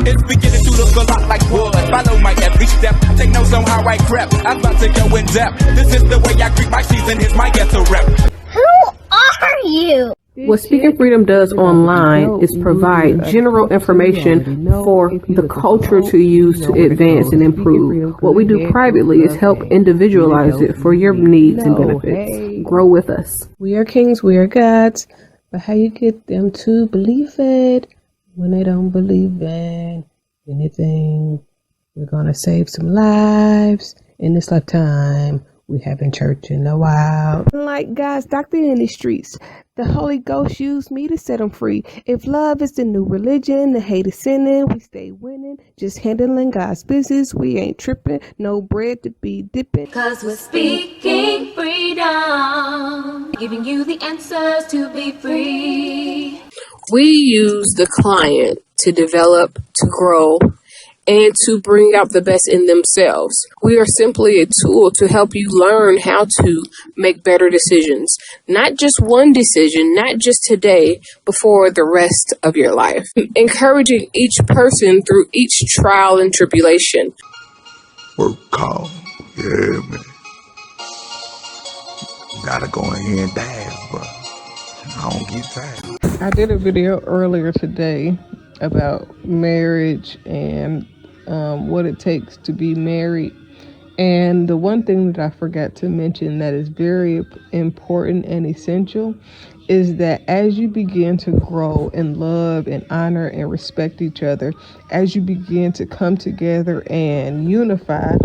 It's beginning to look a lot like wood. Follow my every step. Take notes on how I crept. I'm about to go in depth. This is the way I greet my season. Here's my ghetto rep. Who are you? What Speaking Freedom does online is provide general information for the culture to use to advance and improve. What we do privately is help individualize it for your needs and benefits. Grow with us. We are kings, we are gods, but how you get them to believe it when they don't believe in anything? We're going to save some lives in this lifetime. We haven't church in a while. Like God's doctor in the streets, the Holy Ghost used me to set them free. If love is the new religion, the hate is sinning, we stay winning. Just handling God's business, we ain't tripping. No bread to be dipping. 'Cause we're speaking freedom, giving you the answers to be free. We use the client to develop, to grow, and to bring out the best in themselves. We are simply a tool to help you learn how to make better decisions. Not just one decision, not just today, but for the rest of your life. Encouraging each person through each trial and tribulation. Work call. Yeah, man. Gotta go in here and dance, but I don't get tired. I did a video earlier today about marriage and what it takes to be married. And the one thing that I forgot to mention that is very important and essential is that as you begin to grow and love and honor and respect each other, as you begin to come together and unify,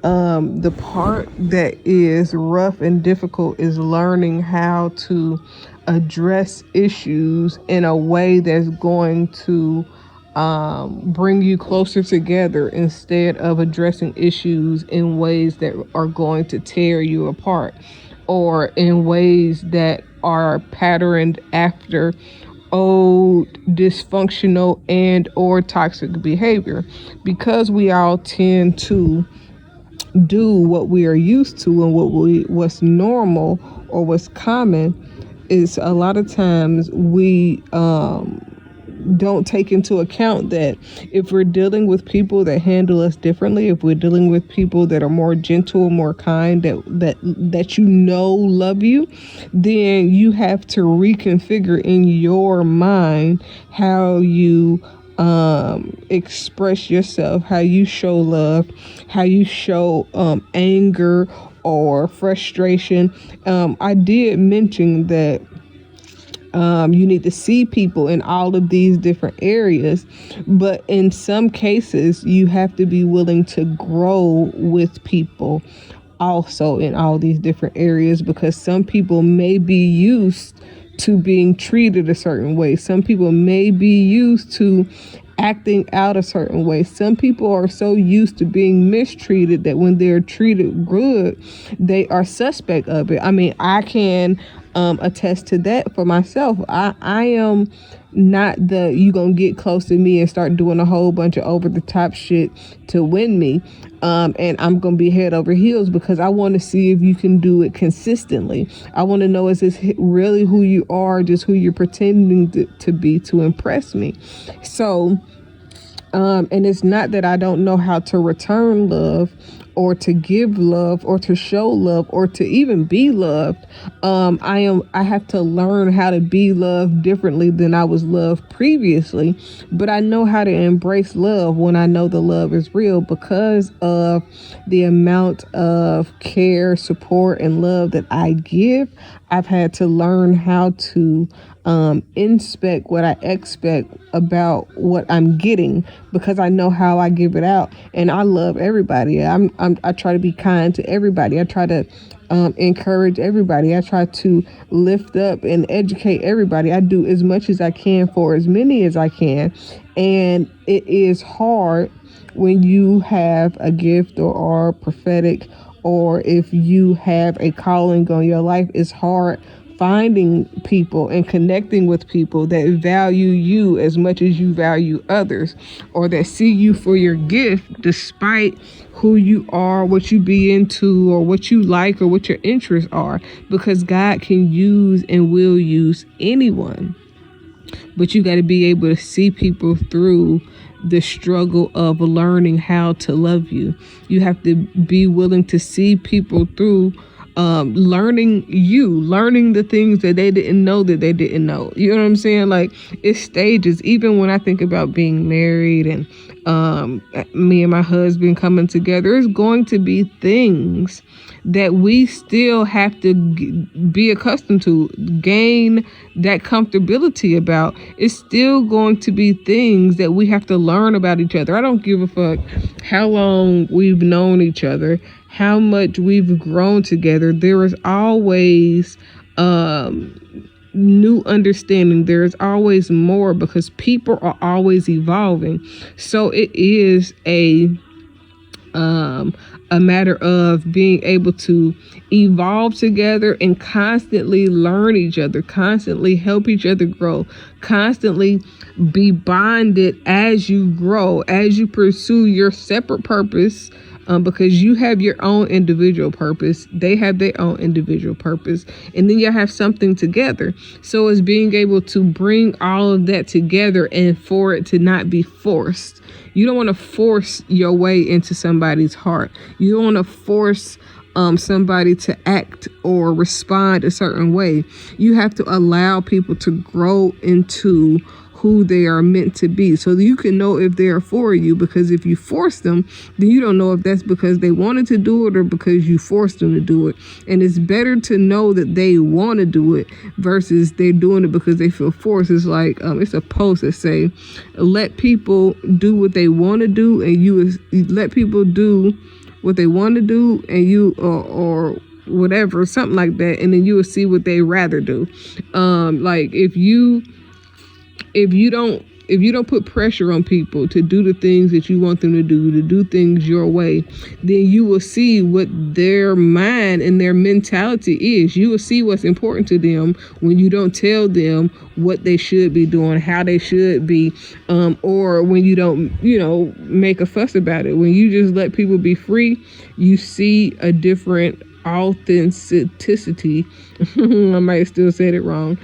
the part that is rough and difficult is learning how to address issues in a way that's going to bring you closer together instead of addressing issues in ways that are going to tear you apart or in ways that are patterned after old dysfunctional and or toxic behavior. Because we all tend to do what we are used to and what's normal or what's common, is a lot of times we don't take into account that if we're dealing with people that handle us differently, if we're dealing with people that are more gentle, more kind, that love you, then you have to reconfigure in your mind how you express yourself, how you show love, how you show anger or frustration. I did mention that you need to see people in all of these different areas, but in some cases you have to be willing to grow with people also in all these different areas, because some people may be used to being treated a certain way. Some people may be used to acting out a certain way. Some people are so used to being mistreated that when they're treated good, they are suspect of it. I mean, I can attest to that for myself. I am not you gonna get close to me and start doing a whole bunch of over the top shit to win me. And I'm gonna be head over heels because I want to see if you can do it consistently. I want to know, is this really who you are, just who you're pretending to be to impress me? So and it's not that I don't know how to return love or to give love or to show love or to even be loved. I have to learn how to be loved differently than I was loved previously, but I know how to embrace love when I know the love is real because of the amount of care, support, and love that I give. I've had to learn how to inspect what I expect about what I'm getting, because I know how I give it out, and I love everybody. I try to be kind to everybody. I try to encourage everybody. I try to lift up and educate everybody. I do as much as I can for as many as I can, and it is hard when you have a gift or prophetic, or if you have a calling on your life. It's hard finding people and connecting with people that value you as much as you value others, or that see you for your gift despite who you are, what you be into, or what you like, or what your interests are, because God can use and will use anyone. But you got to be able to see people through the struggle of learning how to love you. You have to be willing to see people through learning the things that they didn't know that they didn't know. You know what I'm saying? Like, it's stages. Even when I think about being married and me and my husband coming together, it's going to be things that we still have to be accustomed to, gain that comfortability about. It's still going to be things that we have to learn about each other. I don't give a fuck how long we've known each other, how much we've grown together. There is always new understanding. There is always more, because people are always evolving. So it is a matter of being able to evolve together and constantly learn each other, constantly help each other grow, constantly be bonded as you grow, as you pursue your separate purpose, because you have your own individual purpose, they have their own individual purpose, and then you have something together. So it's being able to bring all of that together and for it to not be forced. You don't want to force your way into somebody's heart. You don't want to force somebody to act or respond a certain way. You have to allow people to grow into who they are meant to be, so that you can know if they are for you. Because if you force them, then you don't know if that's because they wanted to do it or because you forced them to do it. And it's better to know that they want to do it versus they're doing it because they feel forced. It's like it's a post that say, let people do what they want to do, and you let people do what they want to do, and you or whatever, something like that, and then you will see what they rather do. Like if you don't put pressure on people to do the things that you want them to do things your way, then you will see what their mind and their mentality is. You will see what's important to them when you don't tell them what they should be doing, how they should be, or when you don't, make a fuss about it. When you just let people be free, you see a different authenticity. I might still say it wrong.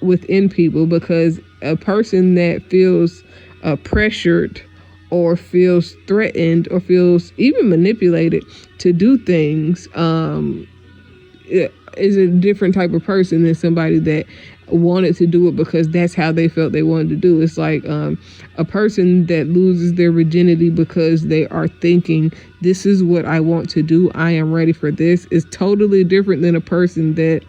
Within people, because a person that feels pressured or feels threatened or feels even manipulated to do things is a different type of person than somebody that wanted to do it because that's how they felt they wanted to do. It's like a person that loses their virginity because they are thinking, this is what I want to do, I am ready for this, is totally different than a person that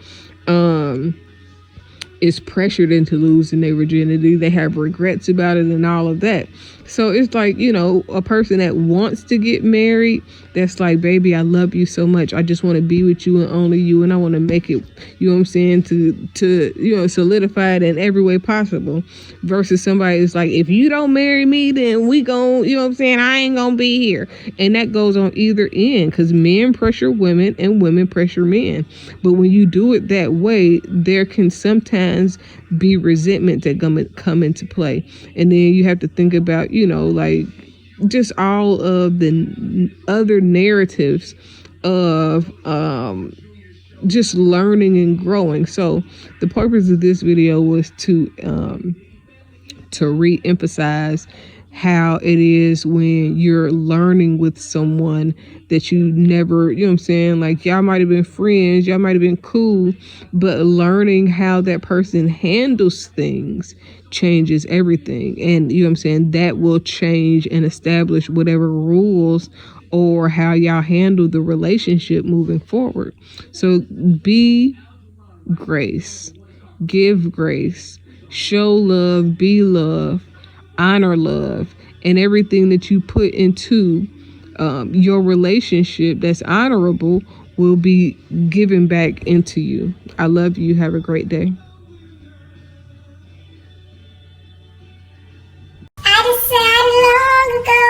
is pressured into losing their virginity. They have regrets about it and all of that. So it's like, a person that wants to get married, that's like, baby, I love you so much. I just want to be with you and only you. And I want to make it, to solidify it in every way possible. Versus somebody that's like, if you don't marry me, then we gon', I ain't gonna be here. And that goes on either end, because men pressure women and women pressure men. But when you do it that way, there can sometimes be resentment that come into play. And then you have to think about, just all of the other narratives of just learning and growing. So the purpose of this video was to re-emphasize how it is when you're learning with someone that you never, like y'all might have been friends, y'all might have been cool, but learning how that person handles things changes everything. And that will change and establish whatever rules or how y'all handle the relationship moving forward. So be grace, give grace, show love, be love, honor love, and everything that you put into your relationship that's honorable will be given back into you. I love you. Have a great day. I decided long ago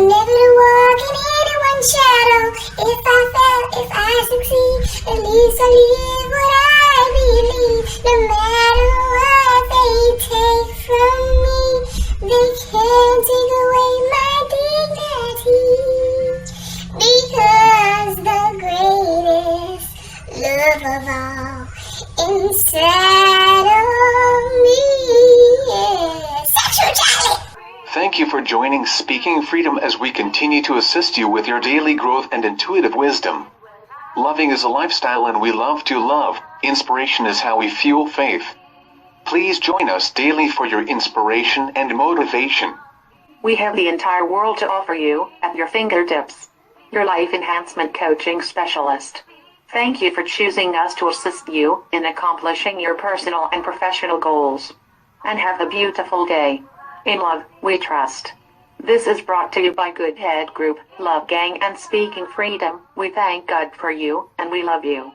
never to walk in anyone's shadow. If I fail, if I succeed, at least I live what I believe. No matter what they take from me, they can't take away my dignity. Because the greatest love of all inside of me you, Charlie. Thank you for joining Speaking Freedom as we continue to assist you with your daily growth and intuitive wisdom. Loving is a lifestyle and we love to love. Inspiration is how we fuel faith. Please join us daily for your inspiration and motivation. We have the entire world to offer you at your fingertips. Your life enhancement coaching specialist. Thank you for choosing us to assist you in accomplishing your personal and professional goals. And have a beautiful day. In love, we trust. This is brought to you by Good Head Group, Love Gang and Speaking Freedom. We thank God for you, and we love you.